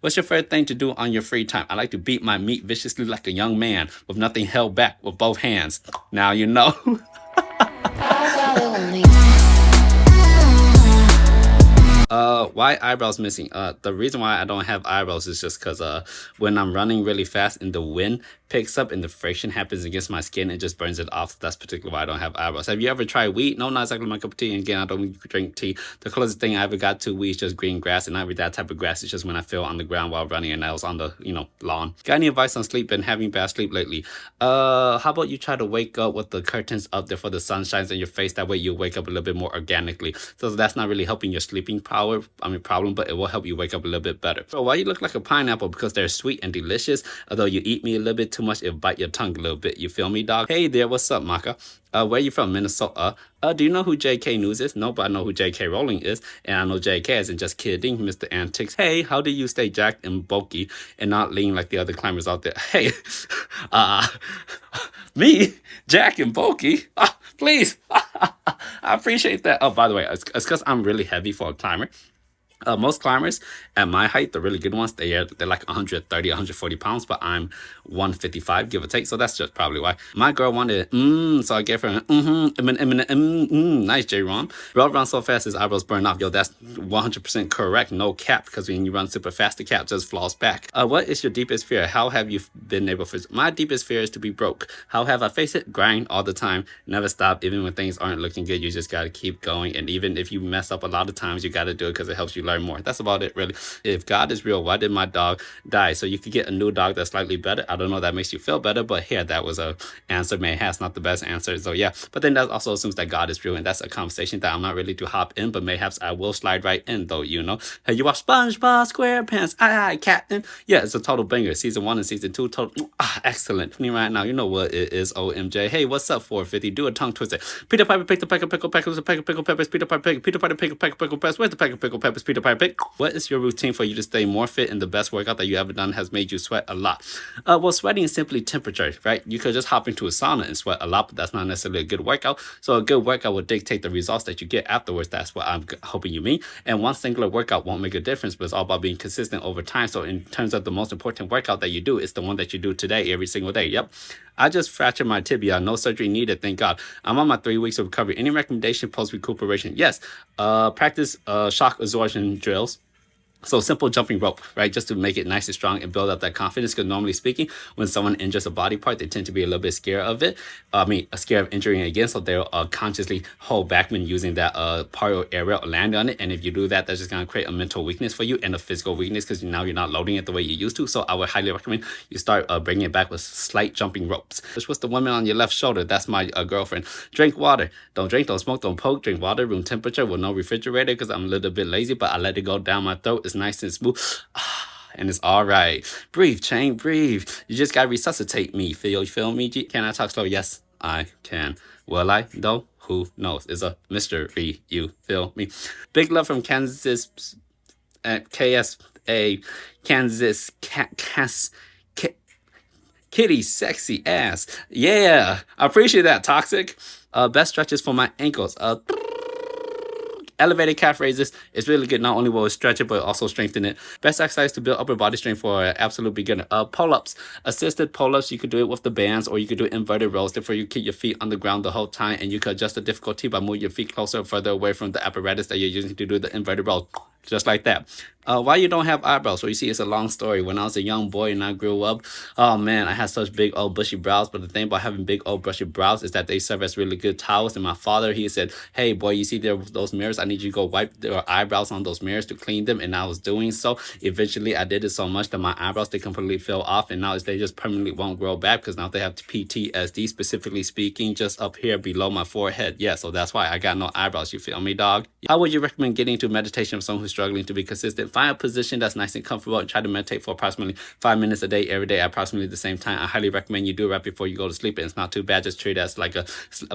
What's your favorite thing to do on your free time? I like to beat my meat viciously like a young man with nothing held back with both hands. Now you know. Why eyebrows missing? The reason why I don't have eyebrows is just because when I'm running really fast and the wind picks up and the friction happens against my skin, it just burns it off. That's particularly why I don't have eyebrows. Have you ever tried weed? No, not exactly my cup of tea. And again, I don't drink tea. The closest thing I ever got to weed is just green grass, and not really that type of grass. It's just when I fell on the ground while running and I was on the lawn. Got any advice on sleep and having bad sleep lately? How about you try to wake up with the curtains up there for the sun shines in your face? That way you wake up a little bit more organically. So that's not really helping your sleeping problem, but it will help you wake up a little bit better. So why you look like a pineapple? Because they're sweet and delicious. Although you eat me a little bit too much, it'll bite your tongue a little bit. You feel me, dog? Hey there, what's up, Maka? Where you from? Minnesota. Do you know who J.K. News is? No, but I know who J.K. Rowling is, and I know J.K. isn't just kidding, Mr. Antics. Hey, how do you stay jacked and bulky and not lean like the other climbers out there? Hey, uh, me, Jack and bulky. Please, I appreciate that. Oh, by the way, it's because I'm really heavy for a climber. Most climbers at my height, the really good ones, they're like 130, 140 pounds, but I'm 155, give or take. So that's just probably why. My girl wanted, so I gave her an nice J Ron. Bro runs so fast his eyebrows burn off. Yo, that's 100% correct. No cap, because when you run super fast, the cap just falls back. What is your deepest fear? How have you been able to? My deepest fear is to be broke. How have I faced it? Grind all the time. Never stop. Even when things aren't looking good, you just got to keep going. And even if you mess up a lot of times, you got to do it because it helps you learn more. That's about it, really. If God is real, why did my dog die? So you could get a new dog that's slightly better. I don't know, that makes you feel better, but here, that was a answer. Mayhaps not the best answer. So yeah, but then that also assumes that God is real, and that's a conversation that I'm not really to hop in, but mayhaps I will slide right in, though, you know. Hey, you watch SpongeBob SquarePants? Aye, Captain. Yeah, it's a total banger. Season 1 and Season 2, total excellent. Me right now, you know what it is, OMJ. Hey, what's up, 450? Do a tongue twister. Peter Piper picked a peck of pickle peckles, a peck of pickle peppers. Peter Piper picked a peck of pickle peppers. Where's the peck of pickle peppers? Peter Piper picked. What is your routine for you to stay more fit, and the best workout that you ever done has made you sweat a lot? Well, sweating is simply temperature, right? You could just hop into a sauna and sweat a lot, but that's not necessarily a good workout. So a good workout will dictate the results that you get afterwards. That's what I'm hoping you mean. And one singular workout won't make a difference, but it's all about being consistent over time. So in terms of the most important workout that you do, it's the one that you do today, every single day. Yep. I just fractured my tibia. No surgery needed, thank God. I'm on my 3 weeks of recovery. Any recommendation post recuperation? Yes. Practice shock absorption drills. So simple jumping rope, right? Just to make it nice and strong and build up that confidence. Because normally speaking, when someone injures a body part, they tend to be a little bit scared of it. Scared of injuring it again. So they'll consciously hold back when using that part or area or land on it. And if you do that, that's just going to create a mental weakness for you and a physical weakness, because now you're not loading it the way you used to. So I would highly recommend you start bringing it back with slight jumping ropes. This was the woman on your left shoulder. That's my girlfriend. Drink water. Don't drink, don't smoke, don't poke. Drink water, room temperature with no refrigerator, because I'm a little bit lazy, but I let it go down my throat. It's nice and smooth. And it's all right. Breathe, Chain, breathe. You just gotta resuscitate me. You feel me? Can I talk slow? Yes, I can. Will I, though? Who knows? It's a mystery. You feel me? Big love from Kansas, KSA, Kansas, Kitty, sexy ass. Yeah, I appreciate that, Toxic. Best stretches for my ankles. Elevated calf raises is really good. Not only will it stretch it, but also strengthen it. Best exercise to build upper body strength for an absolute beginner. Pull-ups. Assisted pull-ups. You could do it with the bands, or you could do inverted rows. Therefore, you keep your feet on the ground the whole time, and you could adjust the difficulty by moving your feet closer or further away from the apparatus that you're using to do the inverted rows. Just like that. Why you don't have eyebrows? Well, you see, it's a long story. When I was a young boy and I grew up, oh man, I had such big old bushy brows. But the thing about having big old bushy brows is that they serve as really good towels. And my father, he said, "Hey boy, you see those mirrors? I need you to go wipe your eyebrows on those mirrors to clean them." And I was doing so. Eventually, I did it so much that my eyebrows, they completely fell off, and now they just permanently won't grow back, because now they have PTSD, specifically speaking, just up here below my forehead. Yeah, so that's why I got no eyebrows. You feel me, dog? How would you recommend getting into meditation for someone who's struggling to be consistent? Find a position that's nice and comfortable and try to meditate for approximately 5 minutes a day, every day, at approximately the same time. I highly recommend you do it right before you go to sleep. And it's not too bad. Just treat it as like a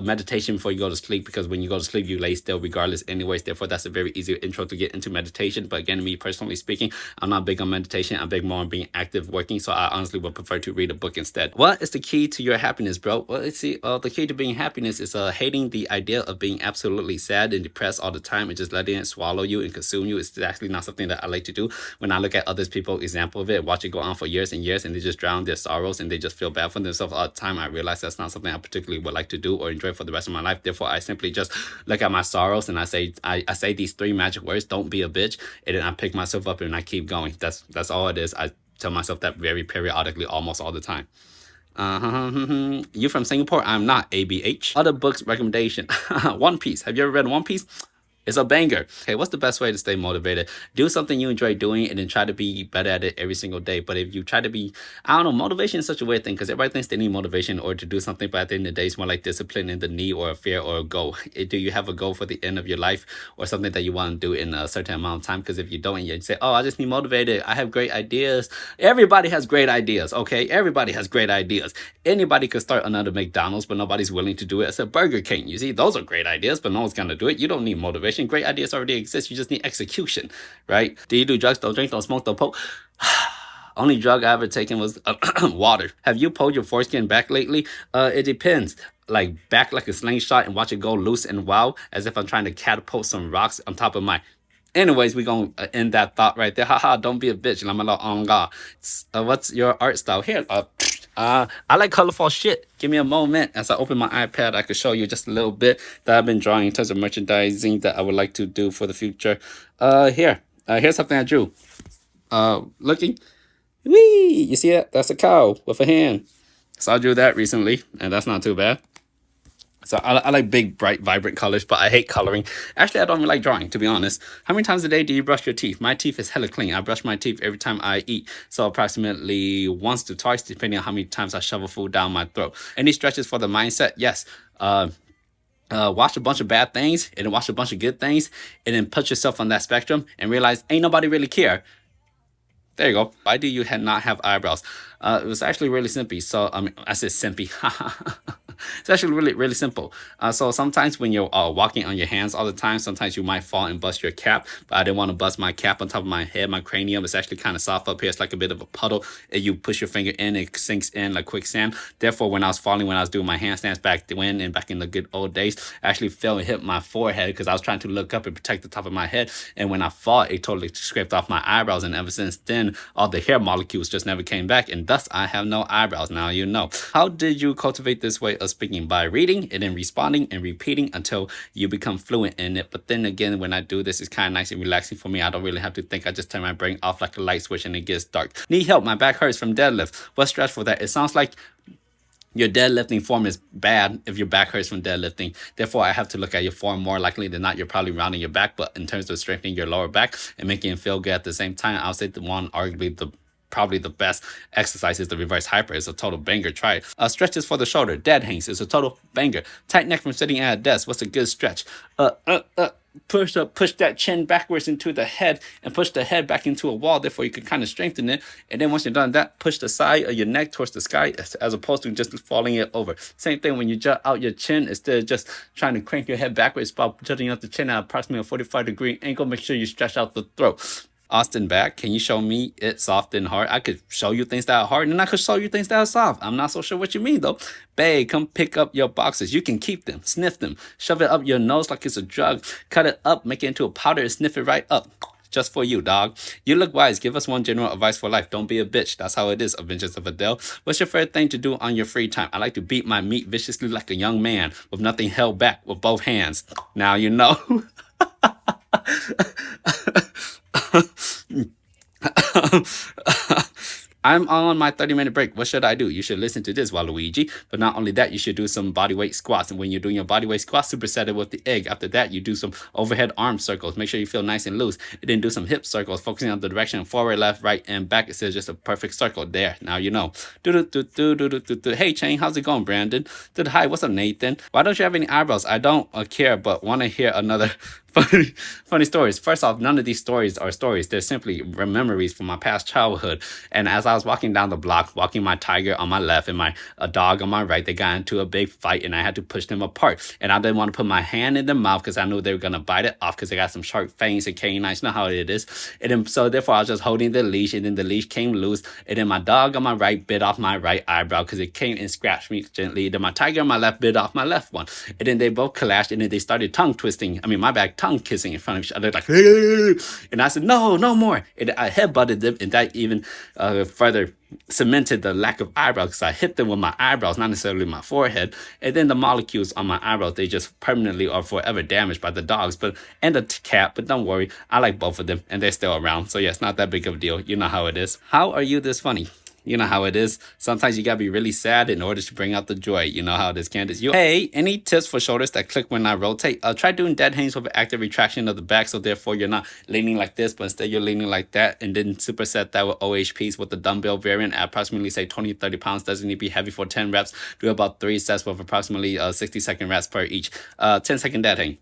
meditation before you go to sleep, because when you go to sleep, you lay still regardless anyways. Therefore, that's a very easy intro to get into meditation. But again, me personally speaking, I'm not big on meditation. I'm big more on being active working. So I honestly would prefer to read a book instead. What is the key to your happiness, bro? Well, let's see. The key to being happiness is hating the idea of being absolutely sad and depressed all the time and just letting it swallow you and consume you. It's actually not something that I like to do. When I look at others people example of it, watch it go on for years and years, and they just drown their sorrows and they just feel bad for themselves all the time, I realize that's not something I particularly would like to do or enjoy for the rest of my life. Therefore, I simply just look at my sorrows and I say these three magic words: don't be a bitch, and then I pick myself up and I keep going. That's all it is. I tell myself that very periodically, almost all the time. You from Singapore? I'm not. ABH. Other books recommendation. One Piece. Have you ever read One Piece? It's a banger. Okay, what's the best way to stay motivated? Do something you enjoy doing and then try to be better at it every single day. But if you try to be, I don't know, motivation is such a weird thing because everybody thinks they need motivation or to do something, but at the end of the day, it's more like discipline and the need or a fear or a goal. Do you have a goal for the end of your life or something that you want to do in a certain amount of time? Because if you don't, and you say, oh, I just need motivated, I have great ideas. Everybody has great ideas, okay? Everybody has great ideas. Anybody could start another McDonald's, but nobody's willing to do it. It's a Burger King. You see, those are great ideas, but no one's going to do it. You don't need motivation. Great ideas already exist. You just need execution, right? Do you do drugs? Don't drink, don't smoke, don't poke. Only drug I ever taken was water. Have you pulled your foreskin back lately? It depends. Like back like a slingshot and watch it go loose and wild as if I'm trying to catapult some rocks on top of my. Anyways, we're going to end that thought right there. Haha, don't be a bitch. I'm a little on God. What's your art style? Here, I like colorful shit. Give me a moment. As I open my iPad, I could show you just a little bit that I've been drawing in terms of merchandising that I would like to do for the future. Here's something I drew. Looking. Whee! You see it? That's a cow with a hand. So I drew that recently, and that's not too bad. So I like big, bright, vibrant colors, but I hate coloring. Actually, I don't even like drawing, to be honest. How many times a day do you brush your teeth? My teeth is hella clean. I brush my teeth every time I eat. So approximately once to twice, depending on how many times I shovel food down my throat. Any stretches for the mindset? Yes. Watch a bunch of bad things and then watch a bunch of good things and then put yourself on that spectrum and realize ain't nobody really care. There you go. Why do you not have eyebrows? It was actually really simple. So, I said simpy. It's actually really simple. So sometimes when you're walking on your hands all the time, sometimes you might fall and bust your cap. But I didn't want to bust my cap on top of my head. My cranium is actually kind of soft up here. It's like a bit of a puddle. And you push your finger in, it sinks in like quicksand. Therefore, when I was falling, when I was doing my handstands back when and back in the good old days, I actually fell and hit my forehead because I was trying to look up and protect the top of my head. And when I fall, it totally scraped off my eyebrows. And ever since then, all the hair molecules just never came back. And thus, I have no eyebrows. Now you know. How did you cultivate this way of speaking? By reading and then responding and repeating until you become fluent in it. But then again, when I do this, it's kind of nice and relaxing for me. I don't really have to think. I just turn my brain off like a light switch and it gets dark. Need help? My back hurts from deadlift. What's stressful that? It sounds like your deadlifting form is bad if your back hurts from deadlifting. Therefore, I have to look at your form. More likely than not, you're probably rounding your back. But in terms of strengthening your lower back and making it feel good at the same time, I'll say the one arguably probably the best exercise is the reverse hyper. It's a total banger. Try it. Stretches for the shoulder. Dead hangs. It's a total banger. Tight neck from sitting at a desk. What's a good stretch? Push that chin backwards into the head and push the head back into a wall. Therefore, you can kind of strengthen it. And then once you're done that, push the side of your neck towards the sky as opposed to just falling it over. Same thing when you jut out your chin instead of just trying to crank your head backwards by jutting out the chin at approximately a 45-degree angle. Make sure you stretch out the throat. Austin back. Can you show me it soft and hard? I could show you things that are hard and I could show you things that are soft. I'm not so sure what you mean though. Babe, come pick up your boxes. You can keep them, sniff them, shove it up your nose like it's a drug, cut it up, make it into a powder and sniff it right up. Just for you, dog. You look wise. Give us one general advice for life. Don't be a bitch. That's how it is, Adventures of Adele. What's your favorite thing to do on your free time? I like to beat my meat viciously like a young man with nothing held back with both hands. Now you know. I'm on my 30-minute break. What should I do? You should listen to this, Waluigi. But not only that, you should do some bodyweight squats. And when you're doing your bodyweight squats, superset it with the egg. After that, you do some overhead arm circles. Make sure you feel nice and loose. And then do some hip circles, focusing on the direction forward, left, right, and back. It says just a perfect circle. There. Now you know. Hey, Chang, how's it going, Brandon? Hi, what's up, Nathan? Why don't you have any eyebrows? I don't care, but want to hear another funny stories. First off, none of these stories are stories. They're simply memories from my past childhood. And as I was walking down the block, walking my tiger on my left and my dog on my right, they got into a big fight and I had to push them apart. And I didn't want to put my hand in their mouth because I knew they were going to bite it off because they got some sharp fangs and canines. You know how it is. And then, so therefore, I was just holding the leash and then the leash came loose. And then my dog on my right bit off my right eyebrow because it came and scratched me gently. Then my tiger on my left bit off my left one. And then they both clashed and then they started tongue tongue kissing in front of each other, like, and I said, no, no more. And I headbutted them, and that even further cemented the lack of eyebrows because I hit them with my eyebrows, not necessarily my forehead. And then the molecules on my eyebrows, they just permanently or forever damaged by the dogs, but and the cat. But don't worry, I like both of them, and they're still around. So yeah, it's not that big of a deal. You know how it is. How are you this funny? You know how it is. Sometimes you gotta be really sad in order to bring out the joy. You know how it is, Candace. Hey, any tips for shoulders that click when I rotate? Try doing dead hangs with an active retraction of the back, so therefore you're not leaning like this, but instead you're leaning like that. And then superset that with OHPs with the dumbbell variant at approximately say 20-30 pounds. Doesn't need to be heavy for 10 reps. Do about 3 sets with approximately 60-second reps per each. 10-second dead hang.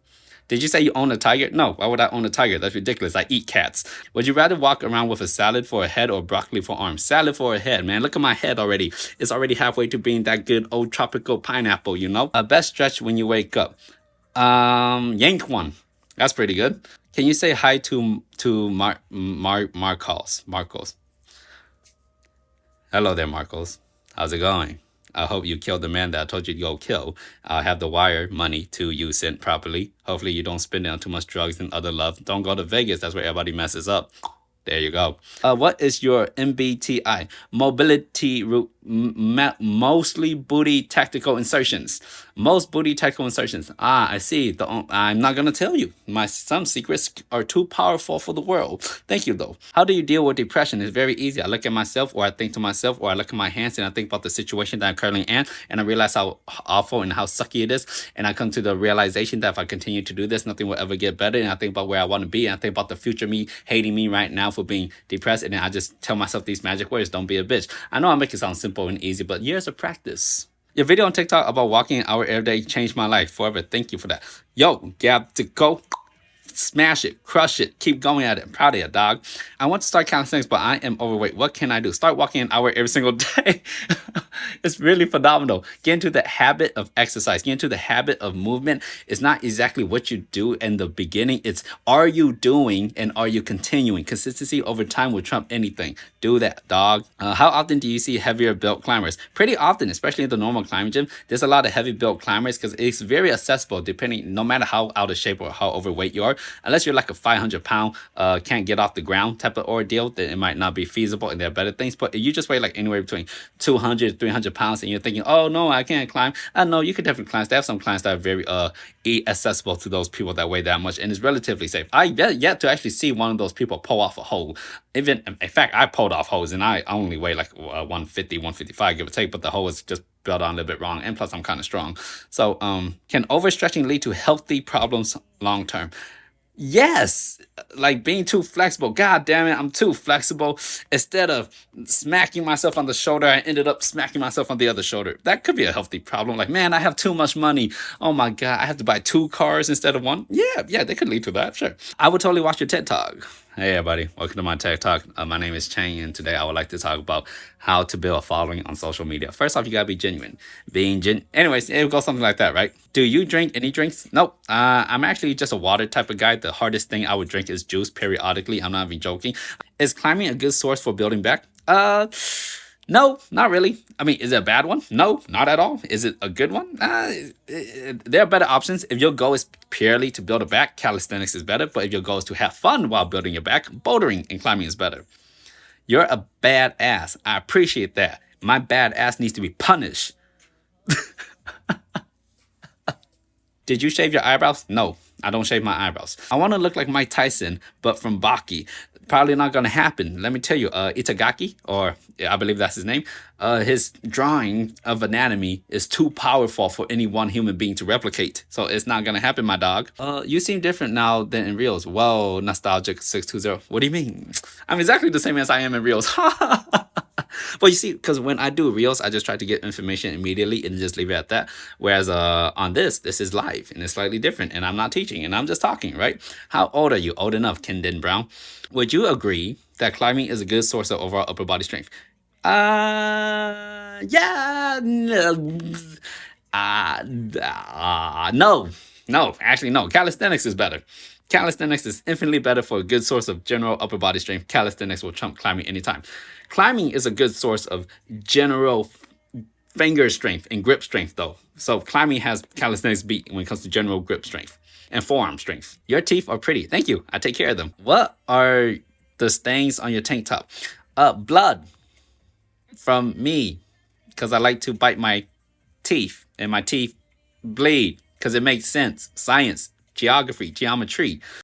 Did you say you own a tiger? No, why would I own a tiger? That's ridiculous. I eat cats. Would you rather walk around with a salad for a head or broccoli for arms? Salad for a head, man. Look at my head already. It's already halfway to being that good old tropical pineapple, you know? Best stretch when you wake up. Yank one. That's pretty good. Can you say hi to Marcos? Hello there, Marcos. How's it going? I hope you killed the man that I told you to go kill. I'll have the wire money to you sent properly. Hopefully you don't spend it on too much drugs and other love. Don't go to Vegas. That's where everybody messes up. There you go. What is your MBTI? Mobility route, mostly booty tactical insertions. Most booty tactical insertions. I see. I'm not gonna tell you. Some secrets are too powerful for the world. Thank you though. How do you deal with depression? It's very easy. I look at myself, or I think to myself, or I look at my hands and I think about the situation that I'm currently in, and I realize how awful and how sucky it is. And I come to the realization that if I continue to do this, nothing will ever get better. And I think about where I want to be, and I think about the future me hating me right now for being depressed, and then I just tell myself these magic words: don't be a bitch. I know I make it sound simple and easy, but years of practice. Your video on TikTok about walking an hour every day changed my life forever. Thank you for that. Yo, Gab to go. Smash it, crush it, keep going at it. I'm proud of you, dog. I want to start calisthenics, but I am overweight. What can I do? Start walking an hour every single day. It's really phenomenal. Get into the habit of exercise. Get into the habit of movement. It's not exactly what you do in the beginning. It's are you doing and are you continuing? Consistency over time will trump anything. Do that, dog. How often do you see heavier built climbers? Pretty often, especially in the normal climbing gym. There's a lot of heavy built climbers because it's very accessible depending, no matter how out of shape or how overweight you are. Unless you're like a 500-pound, can't get off the ground type of ordeal, then it might not be feasible and there are better things. But if you just weigh like anywhere between 200, 300 pounds and you're thinking, oh no, I can't climb. I know you can definitely climb. They have some climbs that are very accessible to those people that weigh that much, and it's relatively safe. I yet to actually see one of those people pull off a hole. Even in fact, I pulled off holes and I only weigh like 150, 155, give or take, but the hole is just built on a little bit wrong, and plus I'm kind of strong. So can overstretching lead to healthy problems long term? Yes, like being too flexible. God damn it, I'm too flexible. Instead of smacking myself on the shoulder, I ended up smacking myself on the other shoulder. That could be a healthy problem. Like, man, I have too much money. Oh my God, I have to buy 2 cars instead of 1. Yeah, they could lead to that, sure. I would totally watch your TED Talk. Hey everybody, welcome to my TED Talk. My name is Chang, and today I would like to talk about how to build a following on social media. First off, you gotta be genuine. Anyways, it goes something like that, right? Do you drink any drinks? Nope. I'm actually just a water type of guy. The hardest thing I would drink is juice periodically. I'm not even joking. Is climbing a good source for building back? No, not really. I mean, is it a bad one? No, not at all. Is it a good one? There are better options. If your goal is purely to build a back, calisthenics is better. But if your goal is to have fun while building your back, bouldering and climbing is better. You're a badass. I appreciate that. My badass needs to be punished. Did you shave your eyebrows? No, I don't shave my eyebrows. I want to look like Mike Tyson, but from Baki. Probably not going to happen. Let me tell you, Itagaki, or I believe that's his name, his drawing of anatomy is too powerful for any one human being to replicate. So it's not going to happen, my dog. You seem different now than in Reels. Whoa, nostalgic 620. What do you mean? I'm exactly the same as I am in Reels. Well, you see, because when I do Reels, I just try to get information immediately and just leave it at that. Whereas on this is live and it's slightly different, and I'm not teaching and I'm just talking, right? How old are you? Old enough, Kendon Brown. Would you agree that climbing is a good source of overall upper body strength? Yeah. No, actually, no. Calisthenics is better. Calisthenics is infinitely better for a good source of general upper body strength. Calisthenics will trump climbing anytime. Climbing is a good source of general finger strength and grip strength, though. So climbing has calisthenics beat when it comes to general grip strength. and forearm strength. Your teeth are pretty. Thank you. I take care of them. What are the stains on your tank top? Blood from me, because I like to bite my teeth, and my teeth bleed because it makes sense. Science, geography, geometry.